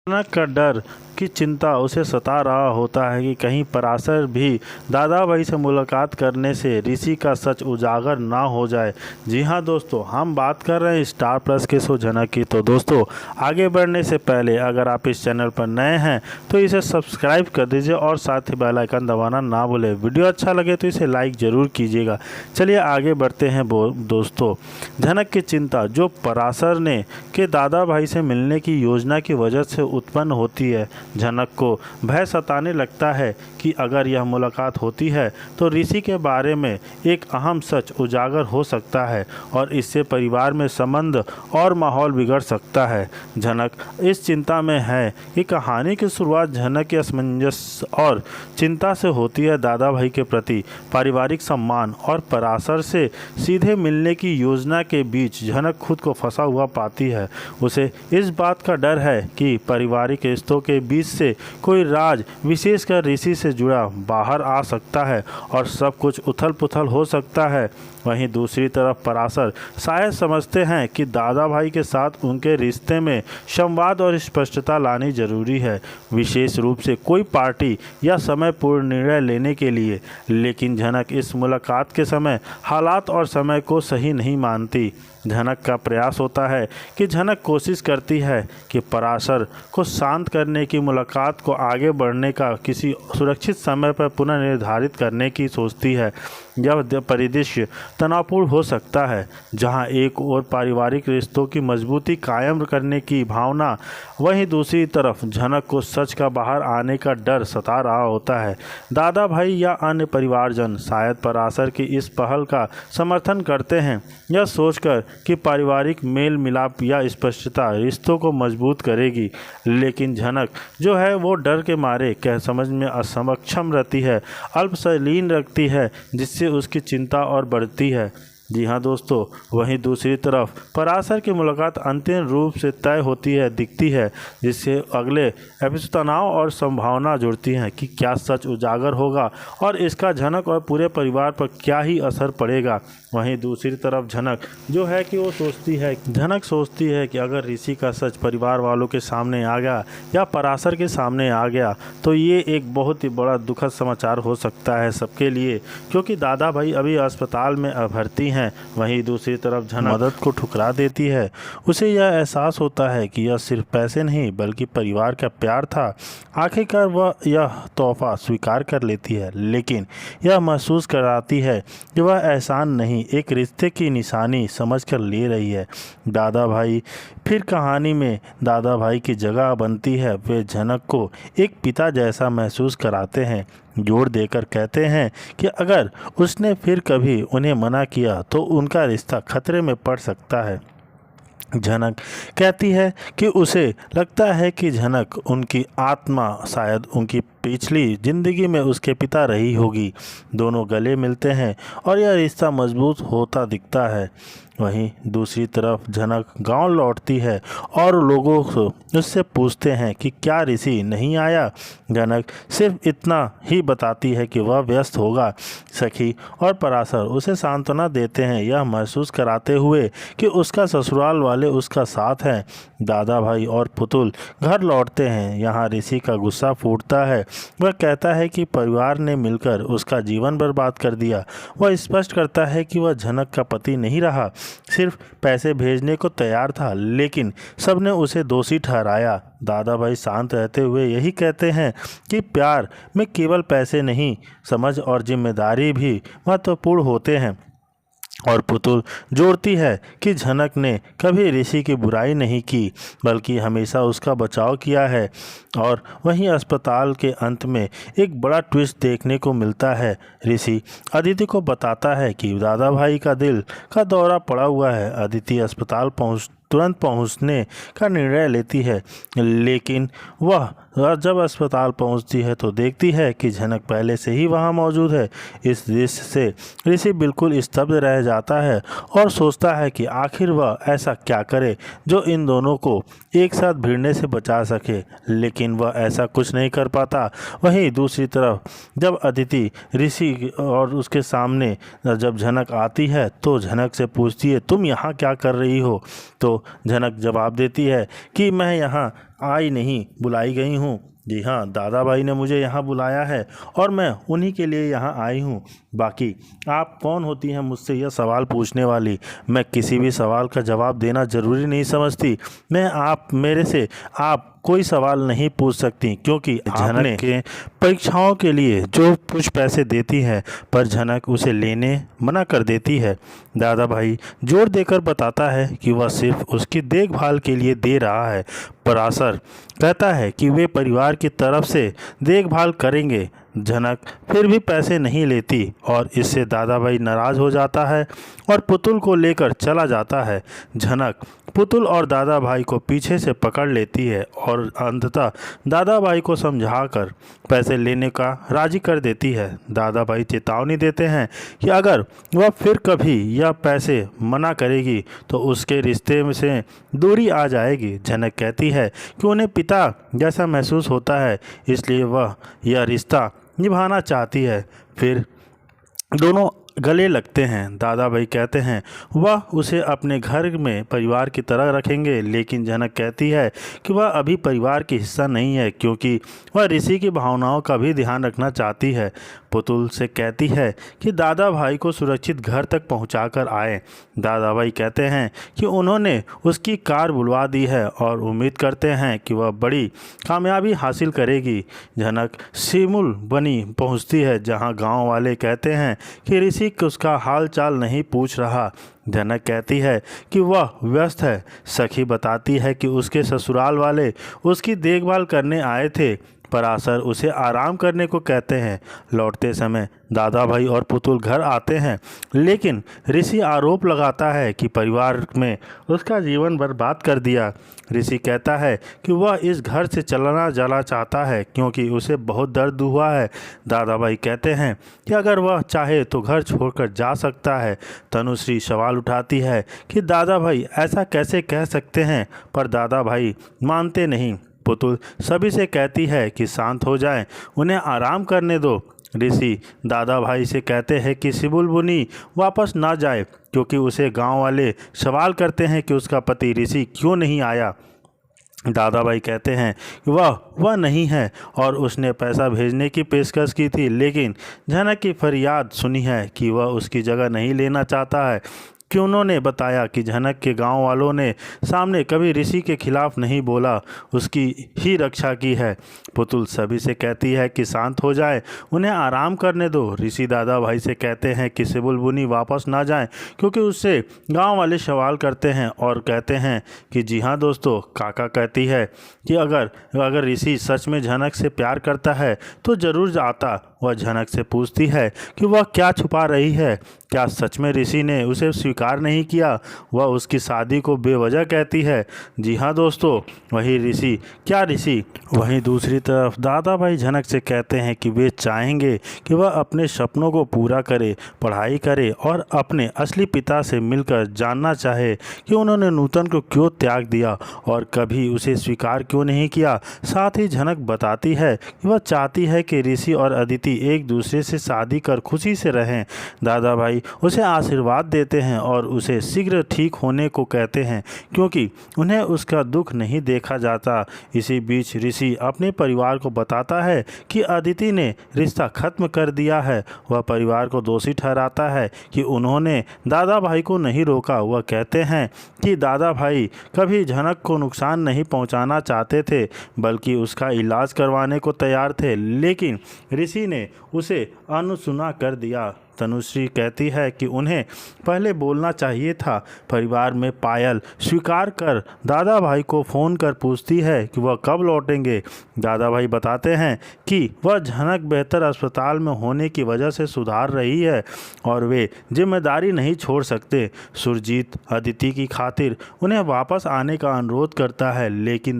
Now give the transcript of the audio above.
जनक का डर की चिंता उसे सता रहा होता है कि कहीं पराशर भी दादा भाई से मुलाकात करने से ऋषि का सच उजागर ना हो जाए। जी हाँ दोस्तों, हम बात कर रहे हैं स्टार प्लस के शो जनक की। तो दोस्तों, आगे बढ़ने से पहले अगर आप इस चैनल पर नए हैं तो इसे सब्सक्राइब कर दीजिए और साथ ही बेल आइकन दबाना ना भूलें। वीडियो अच्छा लगे तो इसे लाइक ज़रूर कीजिएगा। चलिए आगे बढ़ते हैं दोस्तों। जनक की चिंता जो पराशर ने के दादा भाई से मिलने की योजना की वजह से उत्पन्न होती है। जनक को भय सताने लगता है कि अगर यह मुलाकात होती है तो ऋषि के बारे में एक अहम सच उजागर हो सकता है और इससे परिवार में संबंध और माहौल बिगड़ सकता है। जनक इस चिंता में है कि कहानी की शुरुआत जनक के असमंजस और चिंता से होती है। दादा भाई के प्रति पारिवारिक सम्मान और पराशर से सीधे मिलने की योजना के बीच जनक खुद को फंसा हुआ पाती है। उसे इस बात का डर है कि पारिवारिक रिश्तों के बीच से कोई राज, विशेषकर ऋषि से जुड़ा, बाहर आ सकता है और सब कुछ उथल पुथल हो सकता है। वहीं दूसरी तरफ पराशर शायद समझते हैं कि दादा भाई के साथ उनके रिश्ते में संवाद और स्पष्टता लानी जरूरी है, विशेष रूप से कोई पार्टी या समय पूर्ण निर्णय लेने के लिए। लेकिन जनक इस मुलाकात के समय हालात और समय को सही नहीं मानती। जनक का प्रयास होता है कि जनक कोशिश करती है कि पराशर को शांत करने की मुलाकात को आगे बढ़ने का किसी सुरक्षित समय पर पुनः निर्धारित करने की सोचती है। यह परिदृश्य तनावपूर्ण हो सकता है, जहां एक ओर पारिवारिक रिश्तों की मजबूती कायम करने की भावना, वहीं दूसरी तरफ जनक को सच का बाहर आने का डर सता रहा होता है। दादा भाई या अन्य परिवारजन शायद पराशर की इस पहल का समर्थन करते हैं, यह सोचकर कि पारिवारिक मेल मिलाप या स्पष्टता रिश्तों को मजबूत करेगी। लेकिन जनक जो है वो डर के मारे कह समझ में असक्षम रहती है, अल्पशलीन रखती है, जिससे उसकी चिंता और बढ़ती है। जी हाँ दोस्तों, वहीं दूसरी तरफ पराशर की मुलाकात अंतिम रूप से तय होती है दिखती है, जिससे अगले एपिसोड तनाव और संभावना जुड़ती हैं कि क्या सच उजागर होगा और इसका जनक और पूरे परिवार पर क्या ही असर पड़ेगा। वहीं दूसरी तरफ जनक जो है कि वो सोचती है कि अगर ऋषि का सच परिवार वालों के सामने आ गया या पराशर के सामने आ गया तो ये एक बहुत ही बड़ा दुखद समाचार हो सकता है सबके लिए, क्योंकि दादा भाई अभी अस्पताल में भर्ती हैं। वहीं दूसरी तरफ जनक मदद को ठुकरा देती है। उसे यह एहसास होता है कि यह सिर्फ पैसे नहीं बल्कि परिवार का प्यार था। आखिरकार वह यह तोहफा स्वीकार कर लेती है, लेकिन यह महसूस कराती है कि वह एहसान नहीं, एक रिश्ते की निशानी समझकर ले रही है। दादा भाई फिर कहानी में दादा भाई की जगह बनती है। वे जनक को एक पिता जैसा महसूस कराते हैं, जोर देकर कहते हैं कि अगर उसने फिर कभी उन्हें मना किया तो उनका रिश्ता खतरे में पड़ सकता है। जनक कहती है कि उसे लगता है कि जनक उनकी आत्मा शायद उनकी पिछली जिंदगी में उसके पिता रही होगी। दोनों गले मिलते हैं और यह रिश्ता मजबूत होता दिखता है। वहीं दूसरी तरफ जनक गांव लौटती है और लोगों को उससे पूछते हैं कि क्या ऋषि नहीं आया। जनक सिर्फ इतना ही बताती है कि वह व्यस्त होगा। सखी और पराशर उसे सांत्वना देते हैं, यह महसूस कराते हुए कि उसका ससुराल वाले उसका साथ हैं। दादा भाई और पुतुल घर लौटते हैं। यहाँ ऋषि का गुस्सा फूटता है। वह कहता है कि परिवार ने मिलकर उसका जीवन बर्बाद कर दिया। वह स्पष्ट करता है कि वह जनक का पति नहीं रहा, सिर्फ पैसे भेजने को तैयार था, लेकिन सबने उसे दोषी ठहराया। दादा भाई शांत रहते हुए यही कहते हैं कि प्यार में केवल पैसे नहीं, समझ और जिम्मेदारी भी महत्वपूर्ण होते हैं। और पुतुल जोड़ती है कि जनक ने कभी ऋषि की बुराई नहीं की बल्कि हमेशा उसका बचाव किया है। और वहीं अस्पताल के अंत में एक बड़ा ट्विस्ट देखने को मिलता है। ऋषि अदिति को बताता है कि दादा भाई का दिल का दौरा पड़ा हुआ है। अदिति अस्पताल तुरंत पहुंचने का निर्णय लेती है, लेकिन वह जब अस्पताल पहुंचती है तो देखती है कि जनक पहले से ही वहां मौजूद है। इस दृश्य से ऋषि बिल्कुल स्तब्ध रह जाता है और सोचता है कि आखिर वह ऐसा क्या करे जो इन दोनों को एक साथ भिड़ने से बचा सके, लेकिन वह ऐसा कुछ नहीं कर पाता। वहीं दूसरी तरफ जब अदिति ऋषि और उसके सामने जब जनक आती है तो जनक से पूछती है, तुम यहाँ क्या कर रही हो? तो जनक जवाब देती है कि मैं यहाँ आई नहीं बुलाई गई हूँ। जी हाँ, दादा भाई ने मुझे यहाँ बुलाया है और मैं उन्हीं के लिए यहाँ आई हूँ। बाकी आप कौन होती हैं मुझसे यह सवाल पूछने वाली? मैं किसी भी सवाल का जवाब देना ज़रूरी नहीं समझती। मेरे से आप कोई सवाल नहीं पूछ सकती, क्योंकि झनक के परीक्षाओं के लिए जो कुछ पैसे देती है पर झनक उसे लेने मना कर देती है। दादा भाई जोर देकर बताता है कि वह सिर्फ उसकी देखभाल के लिए दे रहा है। पराशर कहता है कि वे परिवार की तरफ से देखभाल करेंगे। झनक फिर भी पैसे नहीं लेती और इससे दादा भाई नाराज़ हो जाता है और पुतुल को लेकर चला जाता है। झनक पुतुल और दादा भाई को पीछे से पकड़ लेती है और अंततः दादा भाई को समझाकर पैसे लेने का राजी कर देती है। दादा भाई चेतावनी देते हैं कि अगर वह फिर कभी यह पैसे मना करेगी तो उसके रिश्ते में से दूरी आ जाएगी। झनक कहती है कि उन्हें पिता जैसा महसूस होता है, इसलिए वह यह रिश्ता निभाना चाहती है। फिर दोनों गले लगते हैं। दादा भाई कहते हैं वह उसे अपने घर में परिवार की तरह रखेंगे, लेकिन झनक कहती है कि वह अभी परिवार की हिस्सा नहीं है, क्योंकि वह ऋषि की भावनाओं का भी ध्यान रखना चाहती है। पुतुल से कहती है कि दादा भाई को सुरक्षित घर तक पहुंचाकर आए। दादा भाई कहते हैं कि उन्होंने उसकी कार बुलवा दी है और उम्मीद करते हैं कि वह बड़ी कामयाबी हासिल करेगी। झनक सिमुल बनी पहुंचती है, जहां गांव वाले कहते हैं कि ऋषि उसका हाल चाल नहीं पूछ रहा। झनक कहती है कि वह व्यस्त है। सखी बताती है कि उसके ससुराल वाले उसकी देखभाल करने आए थे। पराशर उसे आराम करने को कहते हैं। लौटते समय दादा भाई और पुतुल घर आते हैं, लेकिन ऋषि आरोप लगाता है कि परिवार में उसका जीवन बर्बाद कर दिया। ऋषि कहता है कि वह इस घर से चलना जाना चाहता है, क्योंकि उसे बहुत दर्द हुआ है। दादा भाई कहते हैं कि अगर वह चाहे तो घर छोड़कर जा सकता है। तनुश्री सवाल उठाती है कि दादा भाई ऐसा कैसे कह सकते हैं, पर दादा भाई मानते नहीं। पुतुल सभी से कहती है कि शांत हो जाएं, उन्हें आराम करने दो। ऋषि दादा भाई से कहते हैं कि सिबुलबुनी वापस ना जाए, क्योंकि उसे गांव वाले सवाल करते हैं कि उसका पति ऋषि क्यों नहीं आया। दादा भाई कहते हैं कि वह नहीं है और उसने पैसा भेजने की पेशकश की थी, लेकिन झनक की फरियाद सुनी है कि वह उसकी जगह नहीं लेना चाहता है। कि उन्होंने बताया कि झनक के गांव वालों ने सामने कभी ऋषि के खिलाफ नहीं बोला, उसकी ही रक्षा की है। पुतुल सभी से कहती है कि शांत हो जाए, उन्हें आराम करने दो। ऋषि दादा भाई से कहते हैं कि सिबुलबुनी वापस ना जाएं, क्योंकि उससे गांव वाले सवाल करते हैं और कहते हैं कि जी हाँ दोस्तों, काका कहती है कि अगर ऋषि सच में झनक से प्यार करता है तो ज़रूर आता। वह झनक से पूछती है कि वह क्या छुपा रही है, क्या सच में ऋषि ने उसे स्वीकार नहीं किया? वह उसकी शादी को बेवजह कहती है। जी हाँ दोस्तों, वही ऋषि, क्या ऋषि? वहीं दूसरी तरफ दादा भाई झनक से कहते हैं कि वे चाहेंगे कि वह अपने सपनों को पूरा करे, पढ़ाई करे और अपने असली पिता से मिलकर जानना चाहे कि उन्होंने नूतन को क्यों त्याग दिया और कभी उसे स्वीकार क्यों नहीं किया। साथ ही झनक बताती है कि वह चाहती है कि ऋषि और अदिति एक दूसरे से शादी कर खुशी से रहें। दादा भाई उसे आशीर्वाद देते हैं और उसे शीघ्र ठीक होने को कहते हैं, क्योंकि उन्हें उसका दुख नहीं देखा जाता। इसी बीच ऋषि अपने परिवार को बताता है कि अदिति ने रिश्ता खत्म कर दिया है। वह परिवार को दोषी ठहराता है कि उन्होंने दादा भाई को नहीं रोका। वह कहते हैं कि दादा भाई कभी झनक को नुकसान नहीं पहुंचाना चाहते थे, बल्कि उसका इलाज करवाने को तैयार थे, लेकिन ऋषि ने उसे अनसुना कर दिया। तनुश्री कहती है कि उन्हें पहले बोलना चाहिए था। परिवार में पायल स्वीकार कर दादा भाई को फ़ोन कर पूछती है कि वह कब लौटेंगे। दादा भाई बताते हैं कि वह झनक बेहतर अस्पताल में होने की वजह से सुधार रही है और वे जिम्मेदारी नहीं छोड़ सकते। सुरजीत अदिति की खातिर उन्हें वापस आने का अनुरोध करता है, लेकिन